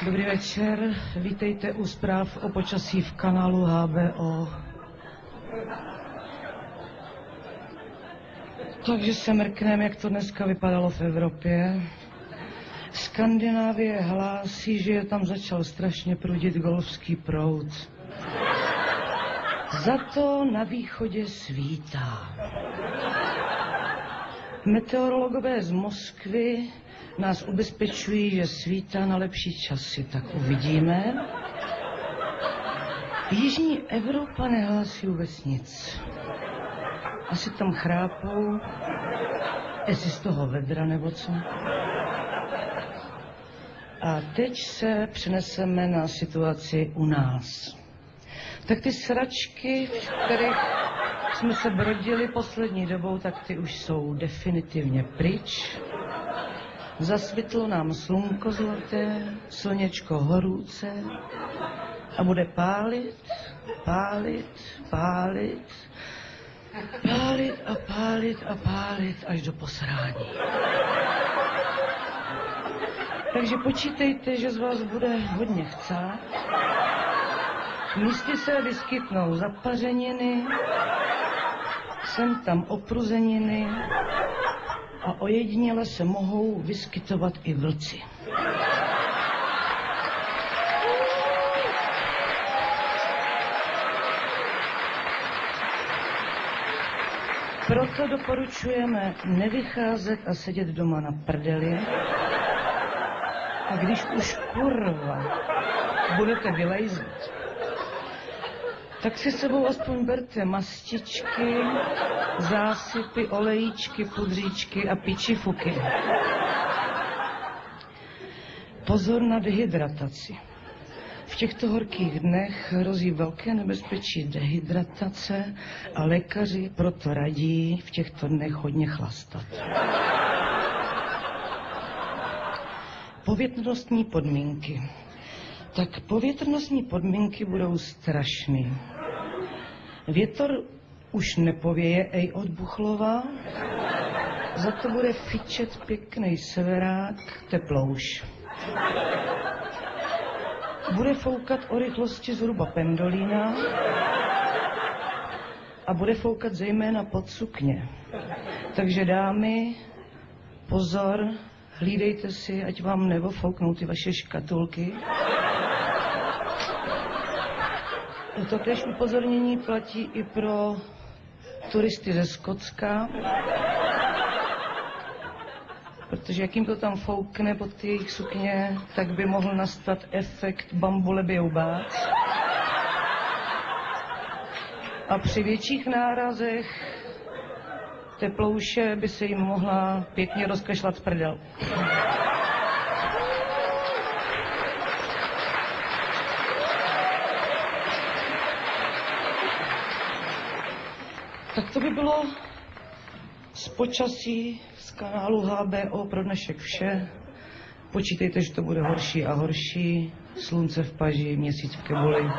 Dobrý večer, vítejte u zpráv o počasí v kanálu HBO. Takže se mrkneme, jak to dneska vypadalo v Evropě. Skandinávie hlásí, že je tam začal strašně prudit golfský proud. Za to na východě svítá. Meteorologové z Moskvy nás ubezpečují, že svítá na lepší časy, tak uvidíme. Jižní Evropa nehlásí vůbec nic. Asi tam chrápou, jestli z toho vedra nebo co. A teď se přeneseme na situaci u nás. Tak ty sračky, v kterých jsme se brodili poslední dobou, tak ty už jsou definitivně pryč. Zasvětlo nám slunko zlaté, slněčko horúce a bude pálit, pálit, pálit, pálit a pálit a pálit až do posrání. Takže počítejte, že z vás bude hodně chcát. Místy se vyskytnou zapařeniny, sem tam opruzeniny a ojediněle se mohou vyskytovat i vlci. Proto doporučujeme nevycházet a sedět doma na prdeli. A když už kurva budete vylejzat, tak si sebou aspoň berte mastičky, zásypy, olejíčky, pudříčky a pičifuky. Pozor na dehydrataci. V těchto horkých dnech hrozí velké nebezpečí dehydratace a lékaři proto radí v těchto dnech hodně chlastat. Povětrnostní podmínky. Tak povětrnostní podmínky budou strašný. Větor už nepověje ej od Buchlova, za to bude fičet pěkný severák, teplouš. Bude foukat o rychlosti zhruba pendolína a bude foukat zejména pod sukně. Takže dámy, pozor, hlídejte si, ať vám nevofouknou ty vaše škatulky. Totéž upozornění platí i pro turisty ze Skotska, protože jak jim to tam foukne pod ty jejich sukně, tak by mohl nastat efekt bambule biobác. A při větších nárazech teplouše by se jim mohla pěkně rozkašlat prdel. Tak to by bylo z počasí z kanálu HBO pro dnešek vše. Počítejte, že to bude horší a horší. Slunce v paži, měsíc v kebuli.